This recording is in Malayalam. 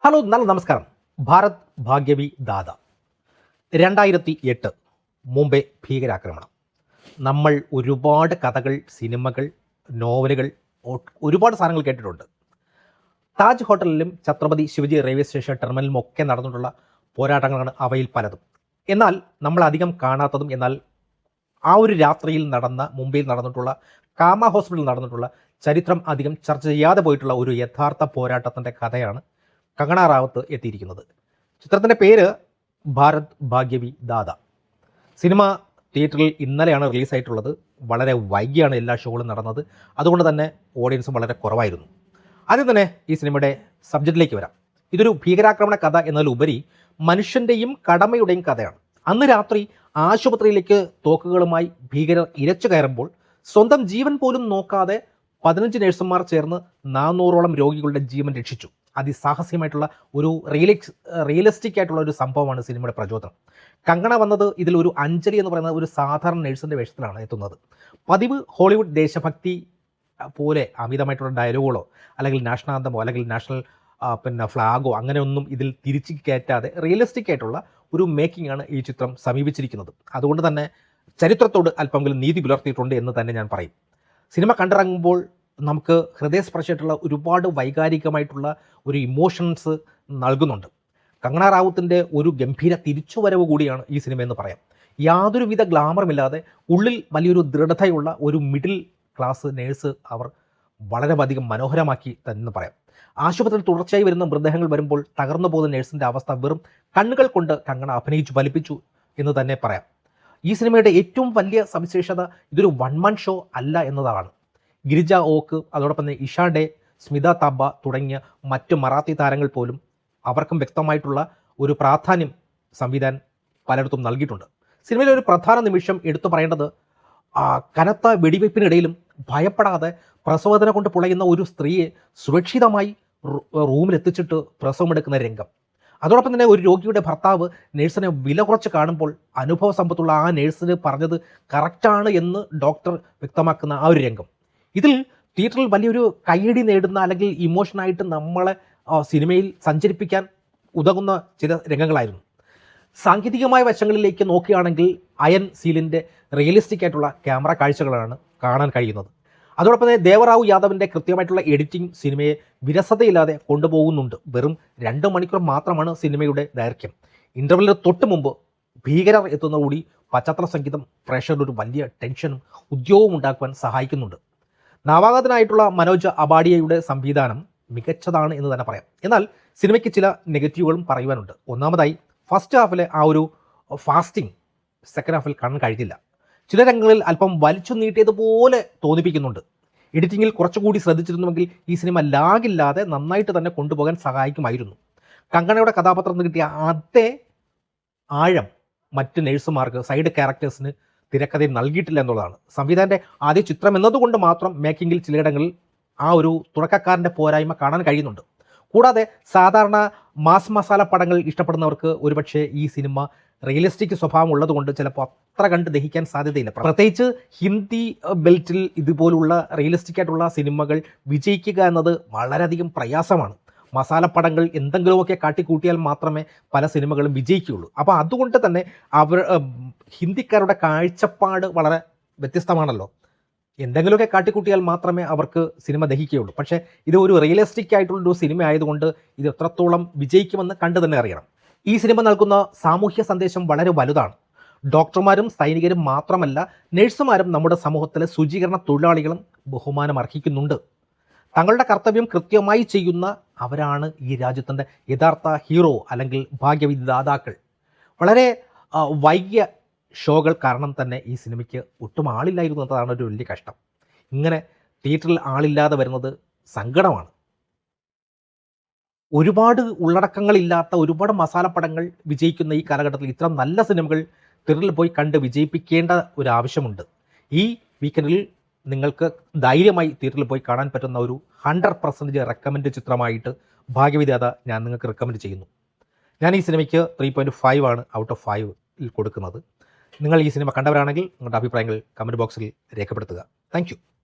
ഹലോ, നല്ല നമസ്കാരം. ഭാരത് ഭാഗ്യവി ദാദ 2008 മുംബൈ ഭീകരാക്രമണം. നമ്മൾ ഒരുപാട് കഥകൾ, സിനിമകൾ, നോവലുകൾ, ഒരുപാട് സാധനങ്ങൾ കേട്ടിട്ടുണ്ട്. താജ് ഹോട്ടലിലും ഛത്രപതി ശിവജി റെയിൽവേ സ്റ്റേഷൻ ടെർമിനലിലും ഒക്കെ നടന്നിട്ടുള്ള പോരാട്ടങ്ങളാണ് അവയിൽ പലതും. എന്നാൽ നമ്മൾ അധികം കാണാത്തതും, എന്നാൽ ആ ഒരു രാത്രിയിൽ മുംബൈയിൽ നടന്നിട്ടുള്ള കാമ ഹോസ്പിറ്റലിൽ നടന്നിട്ടുള്ള ചരിത്രം അധികം ചർച്ച ചെയ്യാതെ പോയിട്ടുള്ള ഒരു യഥാർത്ഥ പോരാട്ടത്തിൻ്റെ കഥയാണ് കങ്കണ റാവത്ത് എത്തിയിരിക്കുന്നത്. ചിത്രത്തിൻ്റെ പേര് ഭാരത് ഭാഗ്യവി ദാദ. സിനിമ തിയേറ്ററിൽ ഇന്നലെയാണ് റിലീസായിട്ടുള്ളത്. വളരെ വൈകിയാണ് എല്ലാ ഷോകളും നടന്നത്. അതുകൊണ്ട് തന്നെ ഓഡിയൻസും വളരെ കുറവായിരുന്നു. ആദ്യം തന്നെ ഈ സിനിമയുടെ സബ്ജക്റ്റിലേക്ക് വരാം. ഇതൊരു ഭീകരാക്രമണ കഥ എന്നതിലുപരി മനുഷ്യൻ്റെയും കടമയുടെയും കഥയാണ്. അന്ന് രാത്രി ആശുപത്രിയിലേക്ക് തോക്കുകളുമായി ഭീകരർ ഇരച്ചു കയറുമ്പോൾ സ്വന്തം ജീവൻ പോലും നോക്കാതെ 15 നഴ്സുമാർ ചേർന്ന് 400ഓളം രോഗികളുടെ ജീവൻ രക്ഷിച്ചു. അതിസാഹസ്യമായിട്ടുള്ള ഒരു റിയലിസ്റ്റിക് ആയിട്ടുള്ള ഒരു സംഭവമാണ് സിനിമയുടെ പ്രചോദനം. കങ്കണ വന്നത് ഇതിൽ ഒരു അഞ്ജലി എന്ന് പറയുന്ന ഒരു സാധാരണ നഴ്സിൻ്റെ വേഷത്തിലാണ് എത്തുന്നത്. പതിവ് ഹോളിവുഡ് ദേശഭക്തി പോലെ അമിതമായിട്ടുള്ള ഡയലോഗുകളോ അല്ലെങ്കിൽ നാഷണാന്തമോ അല്ലെങ്കിൽ നാഷണൽ ഫ്ലാഗോ അങ്ങനെയൊന്നും ഇതിൽ തിരിച്ചു കയറ്റാതെ റിയലിസ്റ്റിക് ആയിട്ടുള്ള ഒരു മേക്കിംഗ് ആണ് ഈ ചിത്രം സമീപിച്ചിരിക്കുന്നത്. അതുകൊണ്ട് തന്നെ ചരിത്രത്തോട് അല്പമെങ്കിലും നീതി പുലർത്തിയിട്ടുണ്ട് എന്ന് തന്നെ ഞാൻ പറയും. സിനിമ കണ്ടിറങ്ങുമ്പോൾ നമുക്ക് ഹൃദയസ്പർശമായിട്ടുള്ള ഒരുപാട് വൈകാരികമായിട്ടുള്ള ഒരു ഇമോഷൻസ് നൽകുന്നുണ്ട്. കങ്കണ റാവുത്തിൻ്റെ ഒരു ഗംഭീര തിരിച്ചുവരവ് കൂടിയാണ് ഈ സിനിമ എന്ന് പറയാം. യാതൊരുവിധ ഗ്ലാമറുമില്ലാതെ ഉള്ളിൽ വലിയൊരു ദൃഢതയുള്ള ഒരു മിഡിൽ ക്ലാസ് നേഴ്സ് അവർ വളരെയധികം മനോഹരമാക്കി തന്നെ പറയാം. ആശുപത്രിയിൽ തുടർച്ചയായി വരുന്ന മൃതദേഹങ്ങൾ വരുമ്പോൾ തകർന്നു പോകുന്ന നേഴ്സിൻ്റെ അവസ്ഥ വെറും കണ്ണുകൾ കൊണ്ട് കങ്കണ അഭിനയിച്ചു ഫലിപ്പിച്ചു എന്ന് തന്നെ പറയാം. ഈ സിനിമയുടെ ഏറ്റവും വലിയ സവിശേഷത ഇതൊരു വൺ മാൻ ഷോ അല്ല എന്നതാണ്. ഗിരിജ ഓക്ക്, അതോടൊപ്പം തന്നെ ഇഷ ഡേ, സ്മിത താബ തുടങ്ങിയ മറ്റ് മറാത്തി താരങ്ങൾ പോലും അവർക്കും വ്യക്തമായിട്ടുള്ള ഒരു പ്രാധാന്യം സംവിധാനം പലയിടത്തും നൽകിയിട്ടുണ്ട്. സിനിമയിലെ ഒരു പ്രധാന നിമിഷം എടുത്തു പറയേണ്ടത് കനത്ത വെടിവയ്പ്പിനിടയിലും ഭയപ്പെടാതെ പ്രസവവേദന കൊണ്ട് പുളയുന്ന ഒരു സ്ത്രീയെ സുരക്ഷിതമായി റൂമിലെത്തിച്ചിട്ട് പ്രസവമെടുക്കുന്ന രംഗം. അതോടൊപ്പം തന്നെ ഒരു രോഗിയുടെ ഭർത്താവ് നേഴ്സിനെ വില കുറച്ച് കാണുമ്പോൾ അനുഭവ സമ്പത്തുള്ള ആ നേഴ്സിന് പറഞ്ഞത് കറക്റ്റാണ് എന്ന് ഡോക്ടർ വ്യക്തമാക്കുന്ന ആ ഒരു രംഗം. ഇതിൽ തിയേറ്ററിൽ വലിയൊരു കയ്യടി നേടുന്ന അല്ലെങ്കിൽ ഇമോഷനായിട്ട് നമ്മളെ സിനിമയിൽ സഞ്ചരിപ്പിക്കാൻ ഉതകുന്ന ചില രംഗങ്ങളായിരുന്നു. സാങ്കേതികമായ വശങ്ങളിലേക്ക് നോക്കുകയാണെങ്കിൽ അയൻ സീലിൻ്റെ റിയലിസ്റ്റിക് ആയിട്ടുള്ള ക്യാമറ കാഴ്ചകളാണ് കാണാൻ കഴിയുന്നത്. അതോടൊപ്പം തന്നെ ദേവറാവു യാദവിൻ്റെ കൃത്യമായിട്ടുള്ള എഡിറ്റിംഗ് സിനിമയെ വിരസതയില്ലാതെ കൊണ്ടുപോകുന്നുണ്ട്. വെറും 2 മണിക്കൂർ മാത്രമാണ് സിനിമയുടെ ദൈർഘ്യം. ഇൻ്റർവെല്ലിന് തൊട്ട് മുമ്പ് ഭീകരർ എത്തുന്നതോടുകൂടി പശ്ചാത്തല സംഗീതം പ്രേക്ഷകരുടെ ഒരു വലിയ ടെൻഷനും ഉദ്യോഗവും ഉണ്ടാക്കുവാൻ സഹായിക്കുന്നുണ്ട്. നവാഗതനായിട്ടുള്ള മനോജ് അബാഡിയയുടെ സംവിധാനം മികച്ചതാണ് എന്ന് തന്നെ പറയാം. എന്നാൽ സിനിമയ്ക്ക് ചില നെഗറ്റീവുകളും പറയുവാനുണ്ട്. ഒന്നാമതായി ഫസ്റ്റ് ഹാഫിലെ ആ ഒരു ഫാസ്റ്റിംഗ് സെക്കൻഡ് ഹാഫിൽ കാണാൻ കഴിഞ്ഞില്ല. ചില രംഗങ്ങളിൽ അല്പം വലിച്ചു നീട്ടിയതുപോലെ തോന്നിപ്പിക്കുന്നുണ്ട്. എഡിറ്റിങ്ങിൽ കുറച്ചുകൂടി ശ്രദ്ധിച്ചിരുന്നുവെങ്കിൽ ഈ സിനിമ ലാഗില്ലാതെ നന്നായിട്ട് തന്നെ കൊണ്ടുപോകാൻ സഹായിക്കുമായിരുന്നു. കങ്കണയുടെ കഥാപാത്രത്തിന് കിട്ടിയ അതേ ആഴം മറ്റ് നേഴ്സുമാർക്ക്, സൈഡ് ക്യാരക്ടേഴ്സിന് തിരക്കഥയിൽ നൽകിയിട്ടില്ല എന്നുള്ളതാണ്. സംവിധാനത്തെ ആദ്യ ചിത്രം എന്നതുകൊണ്ട് മാത്രം മേക്കിങ്ങിൽ ചിലയിടങ്ങളിൽ ആ ഒരു തുടക്കക്കാരൻ്റെ പോരായ്മ കാണാൻ കഴിയുന്നുണ്ട്. കൂടാതെ സാധാരണ മാസ് മസാല പടങ്ങൾ ഇഷ്ടപ്പെടുന്നവർക്ക് ഒരുപക്ഷെ ഈ സിനിമ റിയലിസ്റ്റിക് സ്വഭാവം ഉള്ളതുകൊണ്ട് ചിലപ്പോൾ അത്ര കണ്ട് ദഹിക്കാൻ സാധ്യതയില്ല. പ്രത്യേകിച്ച് ഹിന്ദി ബെൽറ്റിൽ ഇതുപോലുള്ള റിയലിസ്റ്റിക് ആയിട്ടുള്ള സിനിമകൾ വിജയിക്കുക എന്നത് വളരെയധികം പ്രയാസമാണ്. മസാലപ്പടങ്ങൾ എന്തെങ്കിലുമൊക്കെ കാട്ടിക്കൂട്ടിയാൽ മാത്രമേ പല സിനിമകളും വിജയിക്കുകയുള്ളൂ. അപ്പോൾ അതുകൊണ്ട് തന്നെ ഹിന്ദിക്കാരുടെ കാഴ്ചപ്പാട് വളരെ വ്യത്യസ്തമാണല്ലോ. എന്തെങ്കിലുമൊക്കെ കാട്ടിക്കൂട്ടിയാൽ മാത്രമേ അവർക്ക് സിനിമ ദഹിക്കുകയുള്ളൂ. പക്ഷേ ഇത് ഒരു റിയലിസ്റ്റിക് ആയിട്ടുള്ളൊരു സിനിമ ആയതുകൊണ്ട് ഇത് എത്രത്തോളം വിജയിക്കുമെന്ന് കണ്ടു തന്നെ അറിയണം. ഈ സിനിമ നൽകുന്ന സാമൂഹ്യ സന്ദേശം വളരെ വലുതാണ്. ഡോക്ടർമാരും സൈനികരും മാത്രമല്ല, നഴ്സുമാരും നമ്മുടെ സമൂഹത്തിലെ ശുചീകരണ തൊഴിലാളികളും ബഹുമാനം അർഹിക്കുന്നുണ്ട്. തങ്ങളുടെ കർത്തവ്യം കൃത്യമായി ചെയ്യുന്ന അവരാണ് ഈ രാജ്യത്തിൻ്റെ യഥാർത്ഥ ഹീറോ അല്ലെങ്കിൽ ഭാഗ്യവിധാതാക്കൾ. വളരെ വൈകിയ ഷോകൾ കാരണം തന്നെ ഈ സിനിമയ്ക്ക് ഒട്ടും ആളില്ലായിരുന്നു എന്നതാണ് ഒരു വലിയ കഷ്ടം. ഇങ്ങനെ തിയേറ്ററിൽ ആളില്ലാതെ വരുന്നത് സങ്കടമാണ്. ഒരുപാട് ഉള്ളടക്കങ്ങളില്ലാത്ത ഒരുപാട് മസാലപ്പടങ്ങൾ വിജയിക്കുന്ന ഈ കാലഘട്ടത്തിൽ ഇത്തരം നല്ല സിനിമകൾ തിയേറ്ററിൽ പോയി കണ്ട് വിജയിപ്പിക്കേണ്ട ഒരു ആവശ്യമുണ്ട്. ഈ വീക്കെൻഡിൽ നിങ്ങൾക്ക് ധൈര്യമായി തിയേറ്ററിൽ പോയി കാണാൻ പറ്റുന്ന ഒരു 100% റെക്കമെൻഡ് ചിത്രമായിട്ട് ഭാഗ്യവിധാത ഞാൻ നിങ്ങൾക്ക് റെക്കമെൻഡ് ചെയ്യുന്നു. ഞാൻ ഈ സിനിമയ്ക്ക് 3.5 ആണ് ഔട്ട് ഓഫ് 5 കൊടുക്കുന്നത്. നിങ്ങൾ ഈ സിനിമ കണ്ടവരാണെങ്കിൽ നിങ്ങളുടെ അഭിപ്രായങ്ങൾ കമൻറ്റ് ബോക്സിൽ രേഖപ്പെടുത്തുക. താങ്ക്